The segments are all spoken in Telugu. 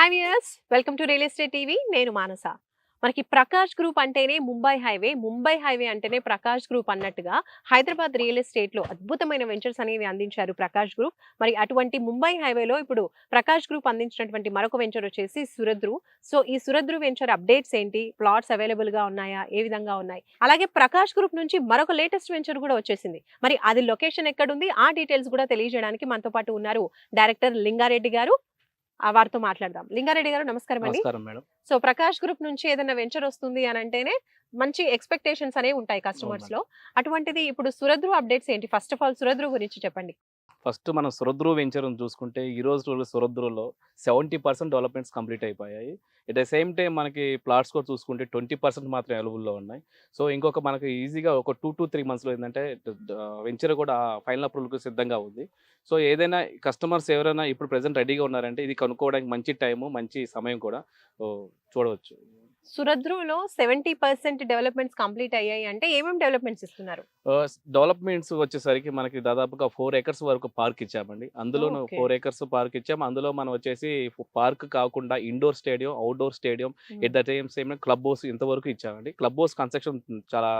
Hi viewers, welcome to real estate TV. నేను మానస. మనకి ప్రకాష్ గ్రూప్ అంటేనే ముంబై హైవే అంటేనే ప్రకాష్ గ్రూప్ అన్నట్టుగా హైదరాబాద్ రియల్ ఎస్టేట్ లో అద్భుతమైన వెంచర్స్ అనేవి అందించారు ప్రకాష్ గ్రూప్. మరి అటువంటి ముంబై హైవేలో ఇప్పుడు ప్రకాష్ గ్రూప్ అందించినటువంటి మరొక వెంచర్ వచ్చేసి సురద్రు. సో ఈ సురద్రు వెంచర్ అప్డేట్స్ ఏంటి, ప్లాట్స్ అవైలబుల్ గా ఉన్నాయా, ఏ విధంగా ఉన్నాయి, అలాగే ప్రకాష్ గ్రూప్ నుంచి మరొక లేటెస్ట్ వెంచర్ కూడా వచ్చేసింది. మరి అది లొకేషన్ ఎక్కడుంది, ఆ డీటెయిల్స్ కూడా తెలియజేయడానికి మనతో పాటు ఉన్నారు డైరెక్టర్ లింగారెడ్డి గారు. వారితో మాట్లాడదాం. లింగారెడ్డి గారు నమస్కారం అండి. నమస్కారం మేడం. సో ప్రకాష్ గ్రూప్ నుంచి ఏదైనా వెంచర్ వస్తుంది అని అంటేనే మంచి ఎక్స్‌పెక్టేషన్స్ అనేవి ఉంటాయి అవును మేడం. కస్టమర్స్‌లో. అటువంటిది ఇప్పుడు సురద్రు అప్డేట్స్ ఏంటి? ఫస్ట్ ఆఫ్ ఆల్ సురద్రు గురించి చెప్పండి. ఫస్ట్ మనం సురద్రు వెంచర్‌ని చూసుకుంటే ఈ రోజుల్లో సురద్రులో 70% డెవలప్‌మెంట్స్ కంప్లీట్ అయిపోయాయి. ఎట్ ద సేమ్ టైమ్ మనకి ప్లాట్స్ కూడా చూసుకుంటే 20% మాత్రమే అవైలబుల్‌లో ఉన్నాయి. సో ఇంకొక మనకి ఈజీగా ఒక 2-3 మంత్స్‌లో ఏందంటే వెంచర్ కూడా ఫైనల్ అప్రూవల్‌కి సిద్ధంగా ఉంది. సో ఏదైనా కస్టమర్స్ ఎవరైనా ఇప్పుడు ప్రెజెంట్ రెడీగా ఉన్నారంటే ఇది కనుక్కోవడానికి మంచి టైము, మంచి సమయం కూడా. చూడవచ్చు. సురద్రులో 70% డెవలప్‌మెంట్స్ కంప్లీట్ అయ్యాయి అంటే ఏమేం డెవలప్‌మెంట్స్ ఇస్తున్నారు? డెవలప్‌మెంట్స్ వచ్చేసరికి మనకి దాదాపుగా 4 ఎకర్స్ వరకు పార్క్ ఇచ్చామండి. అందులోను ఓకే. 4 ఎకర్స్ పార్క్ ఇచ్చాము. అందులో మనం వచ్చేసి పార్క్ కాకుండా ఇండోర్ స్టేడియం, ఔట్‌డోర్ స్టేడియం, హ్మ్. At the same club house ఇంతవరకు ఇచ్చామండి. క్లబ్ హౌస్ కన్‌స్ట్రక్షన్ చాలా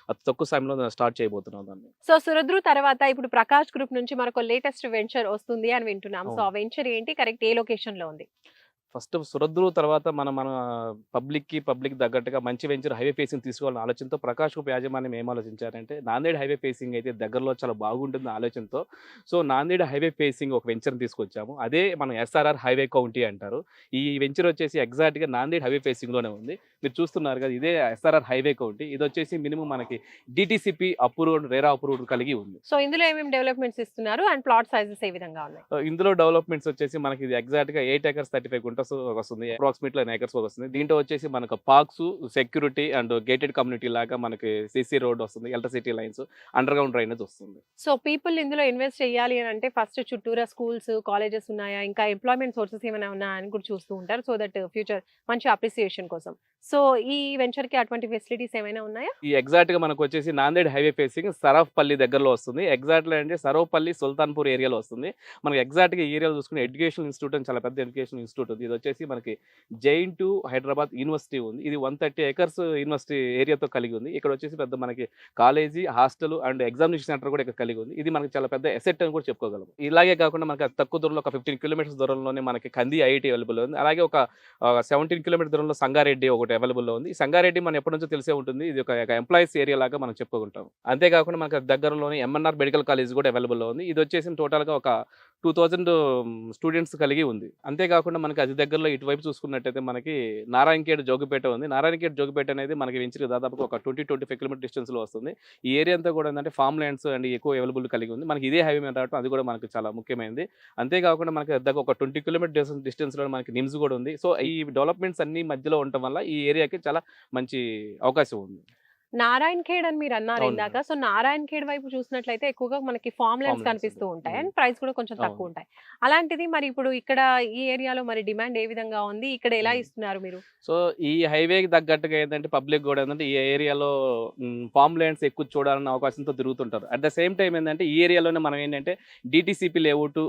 అతి తక్కువ సమయంలో స్టార్ట్ చేయబోతున్నాం దాన్ని. సో సురద్రు తర్వాత ఇప్పుడు ప్రకాష్ గ్రూప్ నుంచి మరొక లేటెస్ట్ వెంచర్ వస్తుంది అని వింటున్నాం. సో అవును. ఆ వెంచర్ ఏంటి? కరెక్ట్ ఏ లొకేషన్‌లో ఉంది? ఫస్ట్ సురద్రు తర్వాత మన మన పబ్లిక్ తగ్గట్టుగా మంచి వెంచర్ హైవే ఫేసింగ్ తీసుకోవాలన్న ఆలోచనతో ప్రకాష్ గ్రూప్ యాజమాన్యం ఏం ఆలోచించారంటే నాందేడ్ హైవే ఫేసింగ్ అయితే దగ్గరలో చాలా బాగుంటుంది ఆలోచనతో. సో నాందేడ్ హైవే ఫేసింగ్ ఒక వెంచర్‌ని తీసుకొచ్చాము. అదే మనం ఎస్ఆర్ఆర్ హైవే కౌంటీ అంటారు. ఈ వెంచర్ వచ్చేసి ఎగ్జాక్ట్‌గా నాందేడ్ హైవే ఫేసింగ్‌లోనే ఉంది. మీరు చూస్తున్నారు కదా! ఇదే ఎస్ఆర్ఆర్ హైవే కౌంటీ. ఇదొచ్చేసి మినిమమ్ మనకి డీటీసీపీ అప్రూవ్డ్, రెరా అప్రూవ్డ్ కలిగి ఉంది. సో ఇందులో ఏమేం డెవలప్‌మెంట్స్ ఇస్తున్నారు అండ్ ప్లాట్ సైజెస్ ఏ విధంగా ఉన్నాయి? ఇందులో డెవలప్‌మెంట్స్ వచ్చేసి మనకి ఇది ఎగ్జాక్ట్‌గా 8 ఎకర్స్ 35 గుంటస్ వస్తుంది. అప్రాక్సిమేట్‌లీ 9 ఎకర్స్ వస్తుంది. దీంట్లో వచ్చేసి మనకు parks, security and gated community లాగా మనకి సీసీ రోడ్ వస్తుంది. ఎలక్ట్రిసిటీ లైన్స్, అండర్‌గ్రౌండ్ డ్రైనేజ్ వస్తుంది. సో పీపుల్ ఇందులో ఇన్వెస్ట్ చేయాలి అని అంటే ఫస్ట్ చుట్టూరా స్కూల్స్, కాలేజెస్ ఉన్నాయా? ఇంకా ఎంప్లాయ్‌మెంట్ సోర్సెస్ ఏమైనా ఉన్నాయా అని కూడా చూస్తూ ఉంటారు. సో దట్ ఫ్యూచర్ మంచి అప్రిసియేషన్ కోసం. సో ఈ వెంచర్‌కి అటువంటి ఫెసిలిటీస్ ఏమైనా ఉన్నాయా? ఈ ఎగ్జాక్ట్‌గా మనకొచ్చేసి నాందేడ్ హైవే ఫేసింగ్ సరాఫ్‌పల్లి దగ్గరలో వస్తుంది. ఎగ్జాక్ట్‌గా అంటే సరౌపల్లి, సుల్తాన్‌పూర్ ఏరియాలో వస్తుంది. మనకి ఎగ్జాక్ట్‌గా ఈ ఏరియాలో చూసుకుంటే ఎడ్యుకేషనల్ ఇన్‌స్టిట్యూట్ అని చాలా పెద్ద ఎడ్యుకేషనల్ ఇన్‌స్టిట్యూట్ ఉంది. ఇదొచ్చేసి మనకి జైన్ టు హైదరాబాద్ యూనివర్సిటీ ఉంది. ఇది 130 ఎకర్స్ యూనివర్సిటీ ఏరియాతో కలిగి ఉంది. ఇక్కడ వచ్చేసి పెద్ద మనకి college, hostel and examination centre కూడా ఇక్కడ కలిగి ఉంది. ఇది మనకి చాలా పెద్ద అసెట్ అని కూడా చెప్పుకోగలం. ఇలాగే కాకుండా మనకి అతి తక్కువ దూరంలో ఒక 15 కిలోమీటర్స్ దూరంలోనే మనకి కంది ఐఐటీ అవైలబుల్ ఉంది. అలాగే ఒక 17 కిలోమీటర్ దూరంలో సంగారెడ్డి ఒకటి అవైలబుల్‌లో ఉంది. ఈ సంగారెడ్డి మనం ఎప్పటి నుంచో తెలిసే ఉంటుంది. ఇది ఒక ఎంప్లాయీస్ ఏరియా లాగా మనం చెప్పుకుంటాం. అంతేకాకుండా మనకు దగ్గరలోనే ఎంఎన్ఆర్ మెడికల్ కాలేజ్ కూడా అవైలబుల్‌లో ఉంది. ఇది వచ్చేసి టోటల్‌గా ఒక 2000 స్టూడెంట్స్ కలిగి ఉంది. అంతేకాకుండా మనకి అతి దగ్గరలో ఇటువైపు చూసుకున్నట్టయితే మనకి నారాయణఖేడ్, జోగిపేట ఉంది. నారాయణఖేడ్, జోగిపేట అనేది మనకి వెంచర్‌కి దాదాపుగా ఒక 25 కిలోమీటర్ డిస్టెన్స్‌లో వస్తుంది. ఈ ఏరియా అంతా కూడా ఏందంటే ఫార్మ్ ల్యాండ్స్ అండ్ ఎక్కువ అవైలబుల్ కలిగి ఉంది. మనకి ఇదే హైవే మీద రావడం అది కూడా మనకు చాలా ముఖ్యమైనది. అంతేకాకుండా మనకి దగ్గర ఒక 20 కిలోమీటర్ డిస్టెన్స్‌లో మనకి నిమ్స్ కూడా ఉంది. సో ఈ డెవలప్‌మెంట్స్ అన్నీ మధ్యలో ఉండటం వల్ల ఈ ఏరియాకి చాలా మంచి అవకాశం ఉంది. నారాయణ్ ఖేడ్ అని మీరన్నారు అవును ఇందాక. మేడం. సో నారాయణ్ ఖేడ్ వైపు చూసినట్లయితే ఎక్కువగా మనకి ఫార్మ్ ల్యాండ్స్ ఫార్మ్ ల్యాండ్స్ కనిపిస్తూ ఉంటాయి. ఉంటాయి. హ్మ్. అండ్ ప్రైస్ కూడా కొంచెం అవును. తక్కువ ఉంటాయి. అలాంటిది మరి ఇప్పుడు ఇక్కడ ఈ ఏరియాలో మరి డిమాండ్ ఏ విధంగా ఉంది? ఇక్కడ ఎలా హ్మ్. ఇస్తున్నారు మీరు? సో, ఈ హైవేకి తగ్గట్టుగా ఏందంటే పబ్లిక్ గూడా ఏందంటే ఈ ఏరియాలో ఫార్మ్ ల్యాండ్స్ ఎక్కువ చూడాలన్న అవకాశంతో తిరుగుతుంటారు. అట్ ద సేమ్ టైమ్ ఏందంటే ఈ ఏరియాలోనే మనం ఏంటంటే డీటీసీపీ లేఅవుట్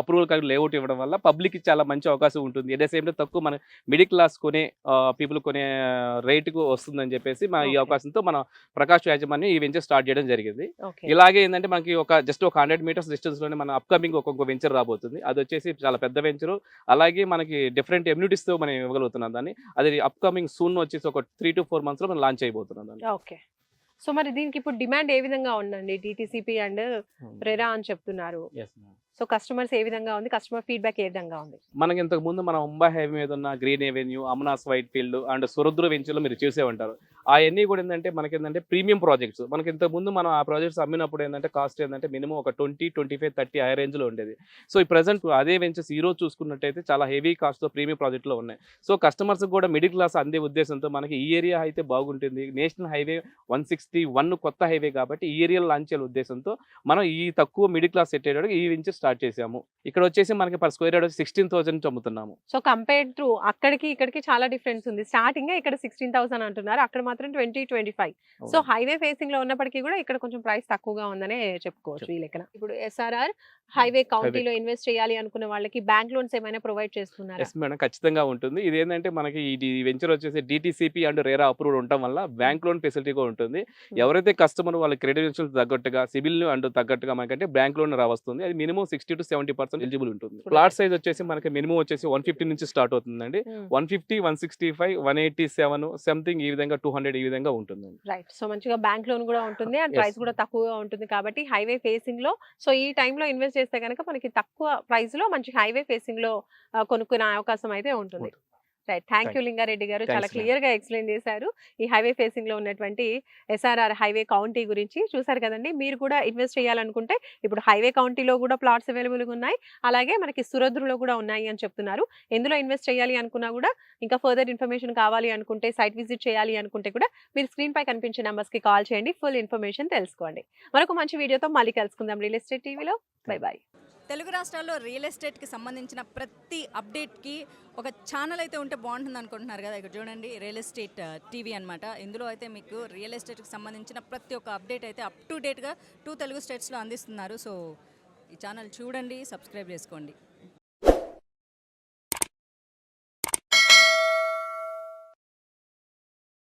అప్రూవల్ కలిగిన లేఅవుట్ ఇవ్వడం వల్ల పబ్లిక్‌కి చాలా మంచి అవకాశం ఉంటుంది. ఎట్ ద సేమ్ టైమ్ తక్కువ మన మిడిల్ క్లాస్ కొనే పీపుల్ కొనే రేట్‌కు వస్తుందని చెప్పేసి ఈ ఓకే. అవకాశంతో మన ప్రకాష్ యాజమాన్యం ఈ వెంచర్ స్టార్ట్ చేయడం జరిగింది. ఓకే. ఇలాగే ఏందంటే మనకి జస్ట్ ఒక 100 మీటర్స్ డిస్టెన్స్‌లోనే మన అప్‌కమింగ్ ఒకొక్క వెంచర్ రాబోతుంది. అదొచ్చేసి చాలా పెద్ద వెంచరు. అలాగే మనకి డిఫరెంట్ ఎమ్యూనిటీస్‌తో మనం ఇవ్వగలుగుతున్నాం దాన్ని. అది అప్‌కమింగ్ సూన్ వచ్చేసి ఒక 3-4 మంత్స్‌లో మనం లాంచ్ చేయబోతున్నాం దాన్ని. ఓకే. సో మరి దీనికి ఇప్పుడు డిమాండ్ ఏ విధంగా ఉందండి? డీటీసీపీ అండ్ హ్మ్. రెరా అని చెప్తున్నారు. Yes ma'am. సో కస్టమర్స్ ఏ విధంగా ఉంది? కస్టమర్ ఫీడ్‌బ్యాక్ ఏ విధంగా ఉంది? మనకి ఇంతకుముందు మన ముంబై హైవే మీద ఉన్న గ్రీన్ అవెన్యూ, అమనాస్ వైట్ ఫీల్డ్ అండ్ సురద్రు వెంచర్‌లో మీరు చూసే ఉంటారు. అయన్నీ కూడా ఏందంటే మనకేందంటే ప్రీమియం ప్రాజెక్ట్స్. మనకి ఇంతకుముందు మనం ఆ ప్రాజెక్ట్స్ అమ్మినప్పుడు ఏందంటే కాస్ట్ ఏందంటే మినిమమ్ ఒక 20, 25, 30 ఆ రేంజ్‌లో ఉండేది. సో ఈ ప్రెజెంట్ అదే వెంచర్స్ ఈరోజు చూసుకున్నట్టయితే చాలా హెవీ కాస్ట్‌తో ప్రీమియం ప్రాజెక్ట్‌లో ఉన్నాయి. సో కస్టమర్స్‌కి కూడా మిడిల్ క్లాస్ అందే ఉద్దేశంతో మనకి ఈ ఏరియా అయితే బాగుంటుంది. నేషనల్ హైవే 161 కొత్త హైవే కాబట్టి ఈ ఏరియాలో లాంచ్ చేయాలనే ఉద్దేశంతో మనం ఈ తక్కువ మిడిల్ క్లాస్ సెట్ అయ్యేటోడికి ఈ వెంచర్ స్టార్ట్ స్టార్ట్ చేసాము. ఇక్కడ వచ్చేసి మనకి పర్ స్క్వేర్ యార్డ్ 16,000 నుంచి అమ్ముతున్నాము. సో కంపేర్ టు అక్కడికి ఇక్కడికి చాలా డిఫరెన్స్ ఉంది. స్టార్టింగ్ ఇక్కడ 16,000 అంటున్నారు, అక్కడ మాత్రం 20-25. సో అవును. హైవే ఫేసింగ్ లో ఉన్నప్పటికీ కూడా ఇక్కడ కొంచెం ప్రైస్ తక్కువగా ఉందనే చెప్పుకోవచ్చు ఈ లెక్కన. ఇప్పుడు SRR హైవే కౌంటీలో ఇన్వెస్ట్ చేయాలి అనుకున్న వాళ్ళకి బ్యాంక్ లోన్స్ ఏమైనా ప్రొవైడ్ చేస్తున్నారా? ఎస్ మేడం, ఖచ్చితంగా ఉంటుంది. ఇదేంటంటే మనకి ఇది వెంచర్ వచ్చేసి DTCP అండ్ రేరా అప్రూవ్డ్ ఉండటం వల్ల బ్యాంక్ లోన్ ఫెసిలిటీ కూడా ఉంటుంది. ఎవరైతే కస్టమర్ వాళ్ళ క్రెడెన్షియల్స్ తగ్గట్టుగా సిబిల్ అండ్ తగ్గట్టుగా మనకంటే బ్యాంక్ లోన్ వస్తుంది. అది మినిమం 60-70% ఎలిజిబుల్ ఉంటుంది. ప్లాట్ సైజ్ వచ్చేసి మనకి మినిమం వచ్చేసి 150 నుంచి స్టార్ట్ అవుతుందండి. 150, 165, 187 సంథింగ్ ఈ విధంగా 200 ఈ విధంగా ఉంటుందండి. రైట్. సో మంచిగా బ్యాంక్ లోన్ కూడా ఉంటుంది అండ్ Yes. ప్రైస్ కూడా తక్కువగా ఉంటుంది కాబట్టి హైవే ఫేసింగ్ లో సో ఈ టైంలో ఇన్వెస్ట్ చేస్తే కనుక మనకి తక్కువ ప్రైస్ లో మంచి హైవే ఫేసింగ్ లో కొనుక్కునే అవకాశం అయితే ఉంటుంది. రైట్. థ్యాంక్ యూ లింగారెడ్డి గారు, చాలా Thanks, ma'am. క్లియర్ గా ఎక్స్ప్లెయిన్ చేశారు ఈ హైవే ఫేసింగ్ లో ఉన్నటువంటి SRR హైవే కౌంటీ గురించి. చూసారు కదండి, మీరు కూడా ఇన్వెస్ట్ చేయాలనుకుంటే ఇప్పుడు హైవే కౌంటీలో కూడా ప్లాట్స్ అవైలబుల్ గా ఉన్నాయి, అలాగే మనకి సురద్రులో కూడా ఉన్నాయి అని చెప్తున్నారు. ఎందులో ఇన్వెస్ట్ చేయాలి అనుకున్నా కూడా ఇంకా ఫర్దర్ ఇన్ఫర్మేషన్ కావాలి అనుకుంటే, సైట్ విజిట్ చేయాలి అనుకుంటే కూడా మీరు స్క్రీన్ పై కనిపించే నంబర్స్ కి కాల్ చేయండి, ఫుల్ ఇన్ఫర్మేషన్ తెలుసుకోండి. మరొక మంచి వీడియోతో మళ్ళీ కలుసుకుందాం రియల్ ఎస్టేట్ టీవీలో. Bye bye. తెలుగు రాష్ట్రాల్లో రియల్ ఎస్టేట్కి సంబంధించిన ప్రతి అప్డేట్కి ఒక ఛానల్ అయితే ఉంటే బాగుంటుంది అనుకుంటున్నారు కదా. ఇక్కడ చూడండి, రియల్ ఎస్టేట్ టీవీ అనమాట. ఇందులో అయితే మీకు రియల్ ఎస్టేట్కి సంబంధించిన ప్రతి ఒక్క అప్డేట్ అయితే అప్ టు డేట్గా 2 తెలుగు స్టేట్స్లో అందిస్తున్నారు. సో ఈ ఛానల్ చూడండి, సబ్స్క్రైబ్ చేసుకోండి.